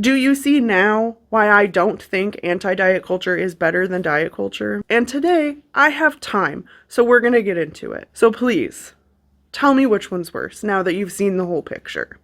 Do you see now why I don't think anti-diet culture is better than diet culture? And today, I have time, so we're gonna get into it. So please, tell me which one's worse now that you've seen the whole picture.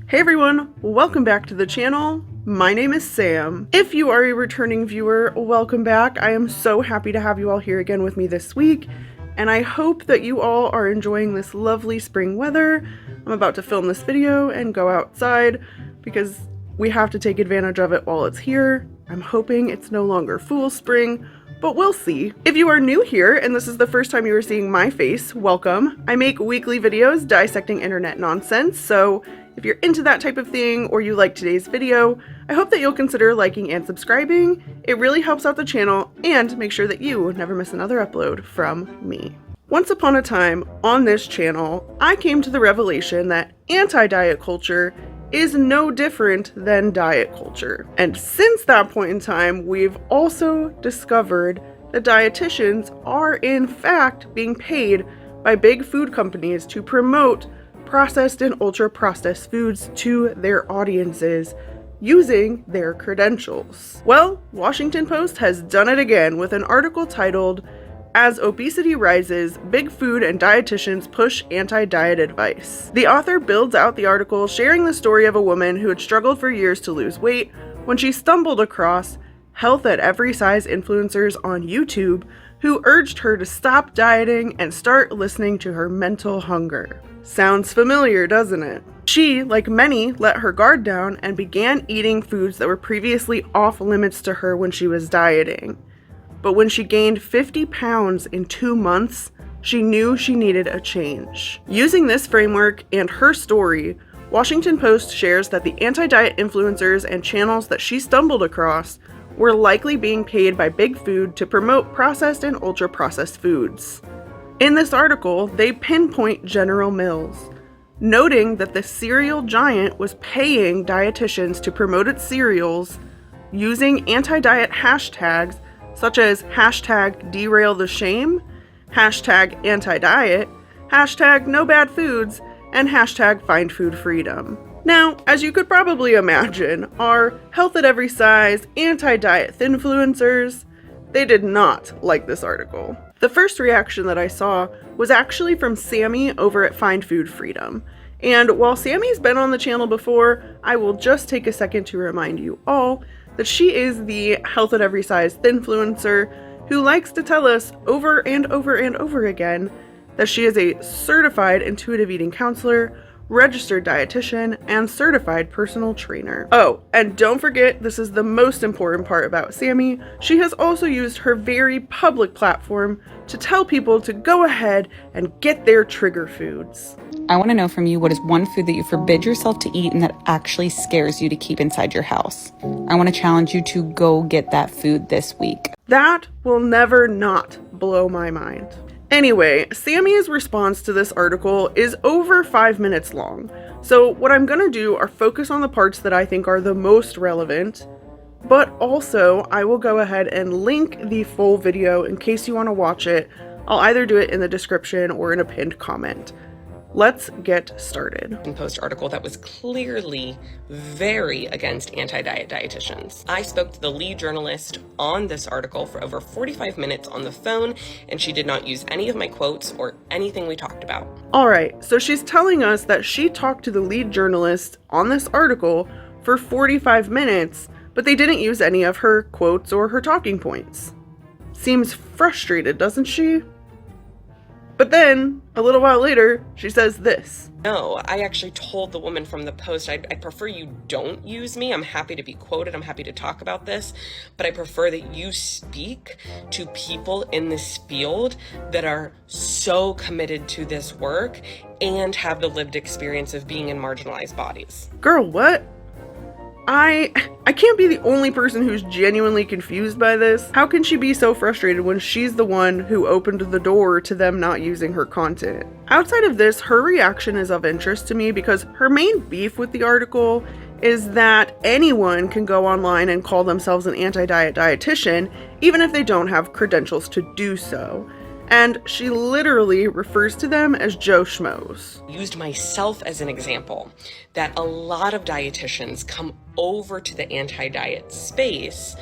Hey everyone, welcome back to the channel. My name is Sam. If you are a returning viewer, welcome back. I am so happy to have you all here again with me this week, and I hope that you all are enjoying this lovely spring weather. I'm about to film this video and go outside because we have to take advantage of it while it's here. I'm hoping it's no longer fool spring, but we'll see. If you are new here and this is the first time you are seeing my face, welcome. I make weekly videos dissecting internet nonsense, so if you're into that type of thing or you like today's video, I hope that you'll consider liking and subscribing. It really helps out the channel and make sure that you never miss another upload from me. Once upon a time on this channel, I came to the revelation that anti-diet culture is no different than diet culture. And since that point in time, we've also discovered that dietitians are in fact being paid by big food companies to promote processed and ultra-processed foods to their audiences using their credentials. Well, Washington Post has done it again with an article titled, "As Obesity Rises, Big Food and Dietitians Push Anti-Diet Advice." The author builds out the article sharing the story of a woman who had struggled for years to lose weight when she stumbled across health at every size influencers on YouTube who urged her to stop dieting and start listening to her mental hunger. Sounds familiar, doesn't it? She, like many, let her guard down and began eating foods that were previously off limits to her when she was dieting. But when she gained 50 pounds in 2 months, she knew she needed a change. Using this framework and her story, Washington Post shares that the anti-diet influencers and channels that she stumbled across were likely being paid by big food to promote processed and ultra-processed foods. In this article, they pinpoint General Mills, noting that the cereal giant was paying dietitians to promote its cereals using anti-diet hashtags such as hashtag derail the shame, hashtag anti-diet, hashtag no bad foods, and hashtag find food freedom. Now, as you could probably imagine, our health at every size anti-diet influencers, they did not like this article. The first reaction that I saw was actually from Sammy over at Find Food Freedom. And while Sammy's been on the channel before, I will just take a second to remind you all that she is the health at every size influencer who likes to tell us over and over and over again that she is a certified intuitive eating counselor, registered dietitian, and certified personal trainer. Oh, and don't forget, this is the most important part about Sammy, she has also used her very public platform to tell people to go ahead and get their trigger foods. I want to know from you, what is one food that you forbid yourself to eat and that actually scares you to keep inside your house? I want to challenge you to go get that food this week. That will never not blow my mind. Anyway, Sammy's response to this article is over 5 minutes long, so what I'm gonna do are focus on the parts that I think are the most relevant, but also I will go ahead and link the full video in case you want to watch it. I'll either do it in the description or in a pinned comment. Let's get started. Post article that was clearly very against anti-diet dietitians. I spoke to the lead journalist on this article for over 45 minutes on the phone, and she did not use any of my quotes or anything we talked about. All right, so she's telling us that she talked to the lead journalist on this article for 45 minutes, but they didn't use any of her quotes or her talking points. Seems frustrated, doesn't she? But then, a little while later, she says this. No, I actually told the woman from the Post, I'd prefer you don't use me. I'm happy to be quoted. I'm happy to talk about this. But I prefer that you speak to people in this field that are so committed to this work and have the lived experience of being in marginalized bodies. Girl, what? I can't be the only person who's genuinely confused by this. How can she be so frustrated when she's the one who opened the door to them not using her content? Outside of this, her reaction is of interest to me because her main beef with the article is that anyone can go online and call themselves an anti-diet dietitian, even if they don't have credentials to do so. and she literally refers to them as Joe Schmoes. Used myself as an example that a lot of dietitians come over to the anti-diet space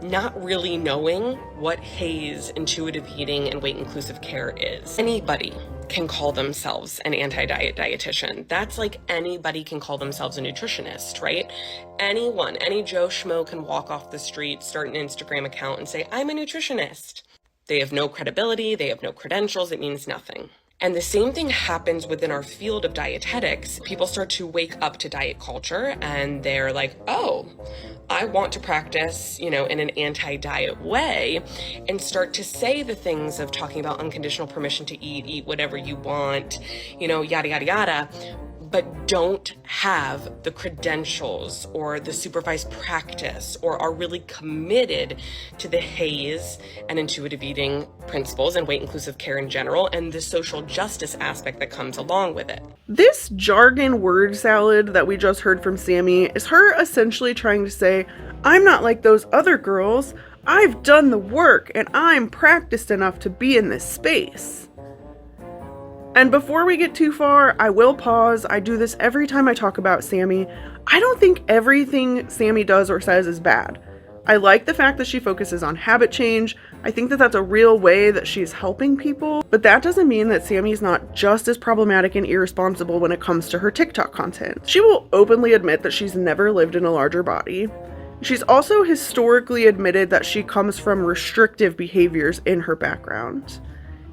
not really knowing what HAES, intuitive eating, and weight inclusive care is. Anybody can call themselves an anti-diet dietitian. That's like anybody can call themselves a nutritionist, right? Anyone, any Joe Schmo can walk off the street, start an Instagram account and say, I'm a nutritionist. They have no credibility, they have no credentials, it means nothing. And the same thing happens within our field of dietetics. People start to wake up to diet culture and they're like, oh, I want to practice, in an anti-diet way, and start to say the things of talking about unconditional permission to eat whatever you want, yada, yada, yada, but don't have the credentials or the supervised practice or are really committed to the HAES and intuitive eating principles and weight inclusive care in general and the social justice aspect that comes along with it. This jargon word salad that we just heard from Sammy is her essentially trying to say, I'm not like those other girls. I've done the work and I'm practiced enough to be in this space. And before we get too far, I will pause. I do this every time I talk about Sammy. I don't think everything Sammy does or says is bad. I like the fact that she focuses on habit change. I think that that's a real way that she's helping people. But that doesn't mean that Sammy's not just as problematic and irresponsible when it comes to her TikTok content. She will openly admit that she's never lived in a larger body. She's also historically admitted that she comes from restrictive behaviors in her background.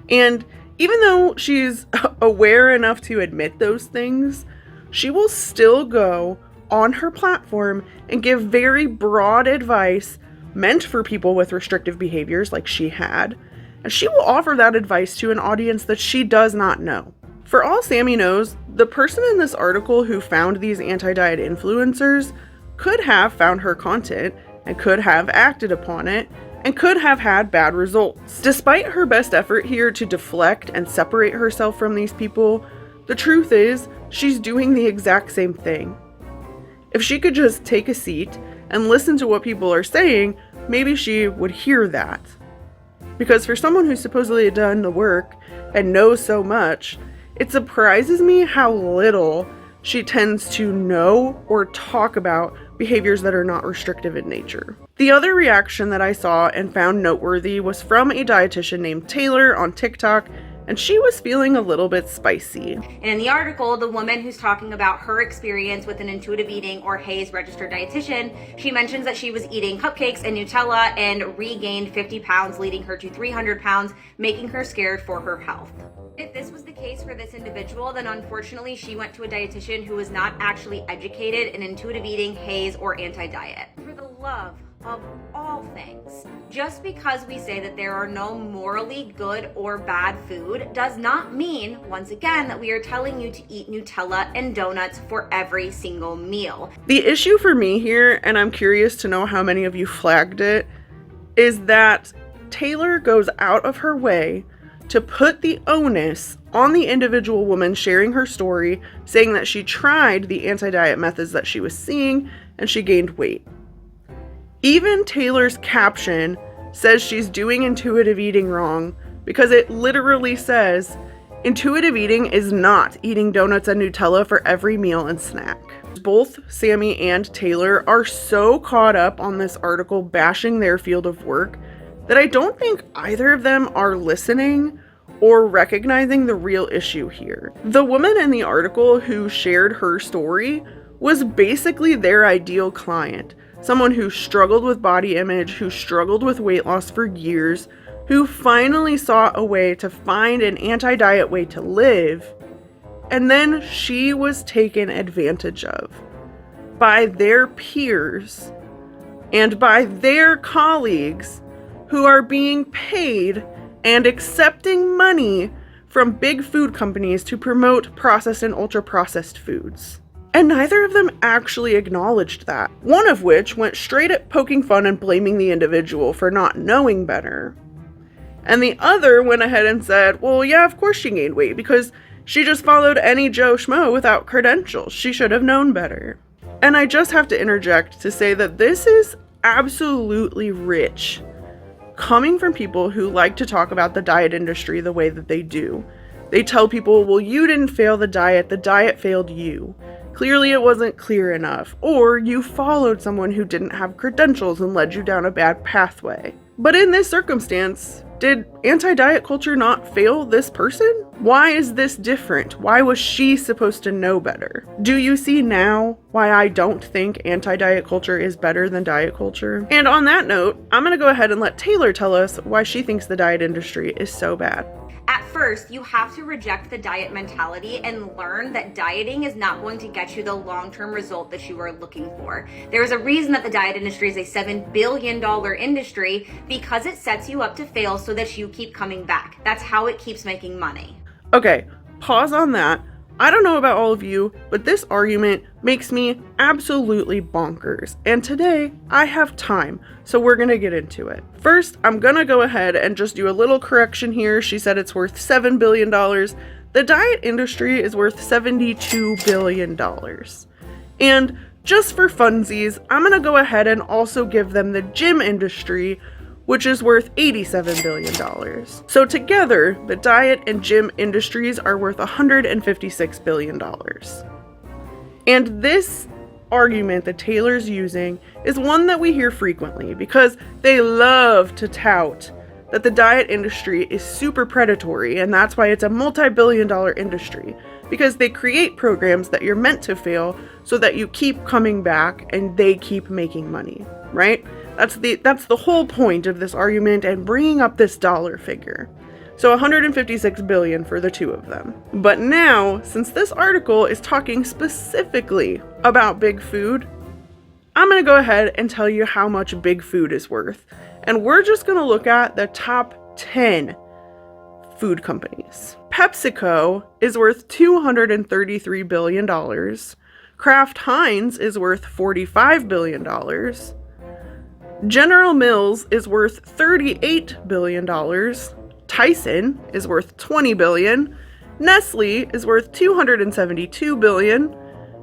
And even though she's aware enough to admit those things, she will still go on her platform and give very broad advice meant for people with restrictive behaviors like she had, and she will offer that advice to an audience that she does not know. For all Sammy knows, the person in this article who found these anti-diet influencers could have found her content and could have acted upon it and could have had bad results. Despite her best effort here to deflect and separate herself from these people, the truth is she's doing the exact same thing. If she could just take a seat and listen to what people are saying, maybe she would hear that. Because for someone who's supposedly done the work and knows so much, it surprises me how little she tends to know or talk about behaviors that are not restrictive in nature. The other reaction that I saw and found noteworthy was from a dietitian named Taylor on TikTok, and she was feeling a little bit spicy. And in the article, the woman who's talking about her experience with an intuitive eating or HAES registered dietitian, she mentions that she was eating cupcakes and Nutella and regained 50 pounds, leading her to 300 pounds, making her scared for her health. If this was the case for this individual, then unfortunately she went to a dietitian who was not actually educated in intuitive eating, HAES, or anti-diet. For the love of all things, just because we say that there are no morally good or bad food does not mean, once again, that we are telling you to eat Nutella and donuts for every single meal. The issue for me here, and I'm curious to know how many of you flagged it, is that Taylor goes out of her way to put the onus on the individual woman sharing her story, saying that she tried the anti-diet methods that she was seeing and she gained weight. Even Taylor's caption says she's doing intuitive eating wrong because it literally says, intuitive eating is not eating donuts and Nutella for every meal and snack. Both Sammy and Taylor are so caught up on this article bashing their field of work that I don't think either of them are listening or recognizing the real issue here. The woman in the article who shared her story was basically their ideal client. Someone who struggled with body image, who struggled with weight loss for years, who finally saw a way to find an anti-diet way to live, and then she was taken advantage of by their peers and by their colleagues who are being paid and accepting money from big food companies to promote processed and ultra-processed foods. And neither of them actually acknowledged that. One of which went straight at poking fun and blaming the individual for not knowing better. And the other went ahead and said, well, yeah, of course she gained weight because she just followed any Joe Schmo without credentials. She should have known better. And I just have to interject to say that this is absolutely rich coming from people who like to talk about the diet industry the way that they do. They tell people, well, you didn't fail the diet failed you. Clearly it wasn't clear enough, or you followed someone who didn't have credentials and led you down a bad pathway. But in this circumstance, did anti-diet culture not fail this person? Why is this different? Why was she supposed to know better? Do you see now why I don't think anti-diet culture is better than diet culture? And on that note, I'm gonna go ahead and let Taylor tell us why she thinks the diet industry is so bad. At first, you have to reject the diet mentality and learn that dieting is not going to get you the long-term result that you are looking for. There is a reason that the diet industry is a $7 billion industry, because it sets you up to fail so that you keep coming back. That's how it keeps making money. Okay, pause on that. I don't know about all of you, but this argument makes me absolutely bonkers. And today, I have time, so we're gonna get into it. First, I'm gonna go ahead and just do a little correction here. She said it's worth $7 billion. The diet industry is worth $72 billion. And just for funsies, I'm gonna go ahead and also give them the gym industry, which is worth $87 billion. So together, the diet and gym industries are worth $156 billion. And this argument that Taylor's using is one that we hear frequently because they love to tout that the diet industry is super predatory, and that's why it's a multi-billion-dollar industry, because they create programs that you're meant to fail so that you keep coming back and they keep making money, right? That's the whole point of this argument and bringing up this dollar figure. So 156 billion for the two of them. But now, since this article is talking specifically about big food, I'm going to go ahead and tell you how much big food is worth. And we're just going to look at the top 10 food companies. PepsiCo is worth $233 billion. Kraft Heinz is worth $45 billion. General Mills is worth $38 billion. Tyson is worth $20 billion. Nestle is worth $272 billion.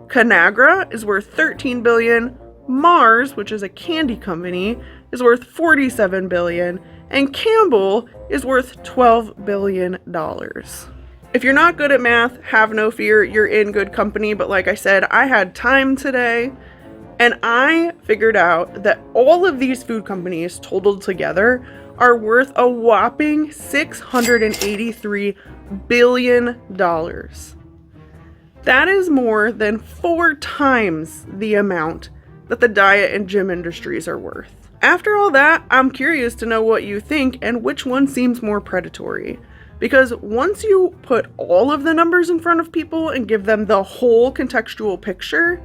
Conagra is worth $13 billion. Mars, which is a candy company, is worth $47 billion. And Campbell is worth $12 billion. If you're not good at math, have no fear, you're in good company. But like I said, I had time today, and I figured out that all of these food companies totaled together are worth a whopping $683 billion. That is more than 4 times the amount that the diet and gym industries are worth. After all that, I'm curious to know what you think and which one seems more predatory. Because once you put all of the numbers in front of people and give them the whole contextual picture,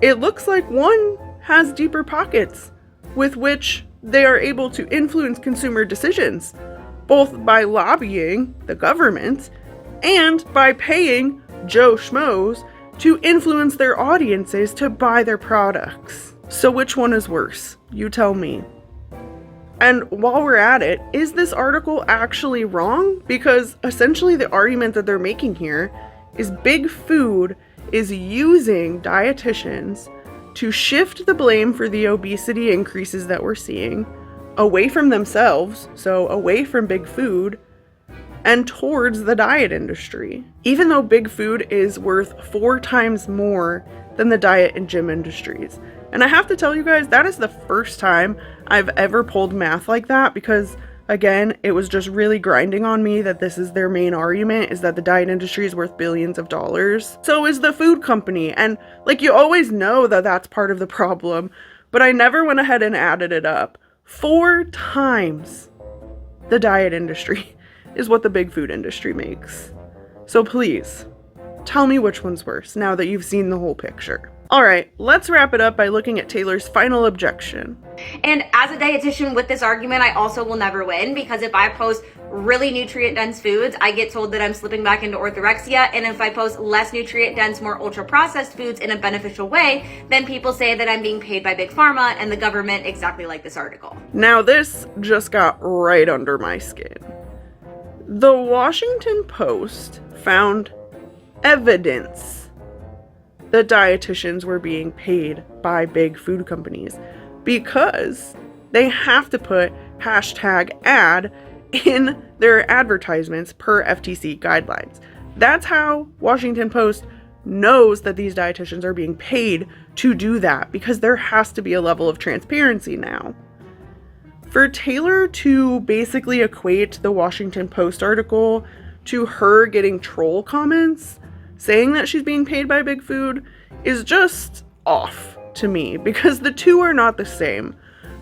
it looks like one has deeper pockets with which they are able to influence consumer decisions, both by lobbying the government and by paying Joe Schmoes to influence their audiences to buy their products. So which one is worse? You tell me. And while we're at it, is this article actually wrong? Because essentially the argument that they're making here is big food is using dietitians to shift the blame for the obesity increases that we're seeing away from themselves, so away from big food, and towards the diet industry. Even though big food is worth 4 times more than the diet and gym industries. And I have to tell you guys, that is the first time I've ever pulled math like that, because again, it was just really grinding on me that this is their main argument, is that the diet industry is worth billions of dollars. So is the food company. And like, you always know that that's part of the problem, but I never went ahead and added it up. 4 times the diet industry is what the big food industry makes. So please, tell me which one's worse now that you've seen the whole picture. All right, let's wrap it up by looking at Taylor's final objection. And as a dietitian with this argument, I also will never win, because if I post really nutrient-dense foods, I get told that I'm slipping back into orthorexia. And if I post less nutrient-dense, more ultra-processed foods in a beneficial way, then people say that I'm being paid by Big Pharma and the government, exactly like this article. Now this just got right under my skin. The Washington Post found evidence that dietitians were being paid by big food companies because they have to put #ad in their advertisements per FTC guidelines. That's how Washington Post knows that these dietitians are being paid to do that, because there has to be a level of transparency now. For Taylor to basically equate the Washington Post article to her getting troll comments saying that she's being paid by Big Food is just off to me, because the two are not the same.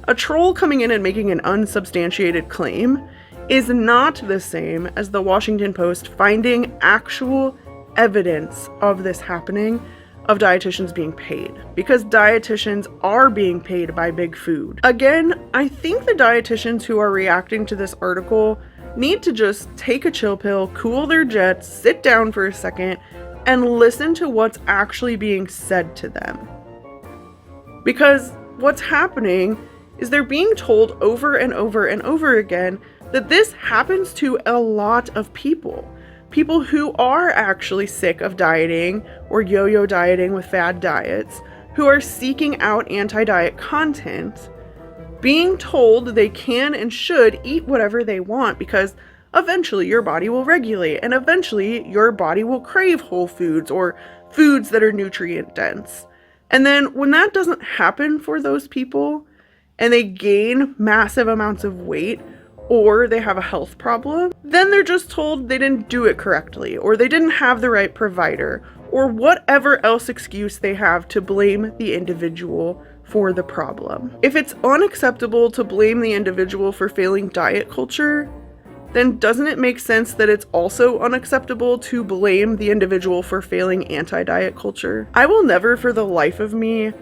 A troll coming in and making an unsubstantiated claim is not the same as the Washington Post finding actual evidence of this happening, of dietitians being paid, because dietitians are being paid by Big Food. Again, I think the dietitians who are reacting to this article need to just take a chill pill, cool their jets, sit down for a second, and listen to what's actually being said to them. Because what's happening is they're being told over and over and over again that this happens to a lot of people. People who are actually sick of dieting or yo-yo dieting with fad diets, who are seeking out anti-diet content, being told they can and should eat whatever they want because eventually your body will regulate and eventually your body will crave whole foods or foods that are nutrient dense. And then when that doesn't happen for those people and they gain massive amounts of weight, or they have a health problem, then they're just told they didn't do it correctly, or they didn't have the right provider, or whatever else excuse they have to blame the individual for the problem. If it's unacceptable to blame the individual for failing diet culture, then doesn't it make sense that it's also unacceptable to blame the individual for failing anti-diet culture? I will never for the life of me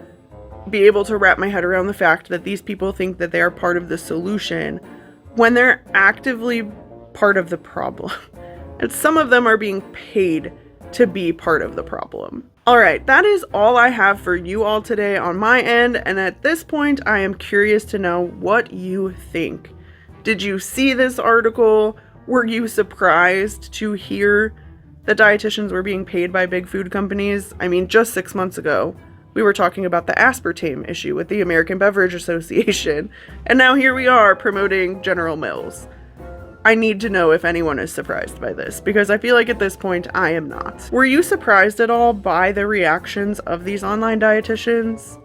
be able to wrap my head around the fact that these people think that they are part of the solution when they're actively part of the problem. And some of them are being paid to be part of the problem. All right, that is all I have for you all today on my end. And at this point, I am curious to know what you think. Did you see this article? Were you surprised to hear that dietitians were being paid by big food companies? I mean, just 6 months ago, we were talking about the aspartame issue with the American Beverage Association, and now here we are promoting General Mills. I need to know if anyone is surprised by this, because I feel like at this point I am not. Were you surprised at all by the reactions of these online dietitians?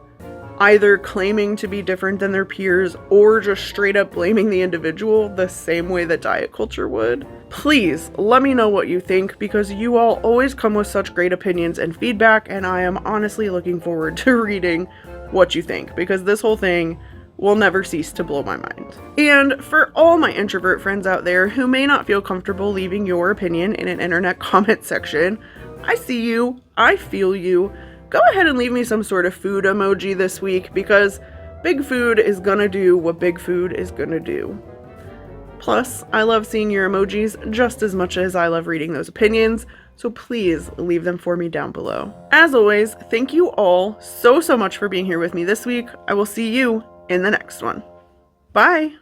Either claiming to be different than their peers or just straight up blaming the individual the same way that diet culture would? Please let me know what you think, because you all always come with such great opinions and feedback, and I am honestly looking forward to reading what you think, because this whole thing will never cease to blow my mind. And for all my introvert friends out there who may not feel comfortable leaving your opinion in an internet comment section, I see you, I feel you. Go ahead and leave me some sort of food emoji this week, because Big Food is gonna do what Big Food is gonna do. Plus, I love seeing your emojis just as much as I love reading those opinions, so please leave them for me down below. As always, thank you all so much for being here with me this week. I will see you in the next one. Bye!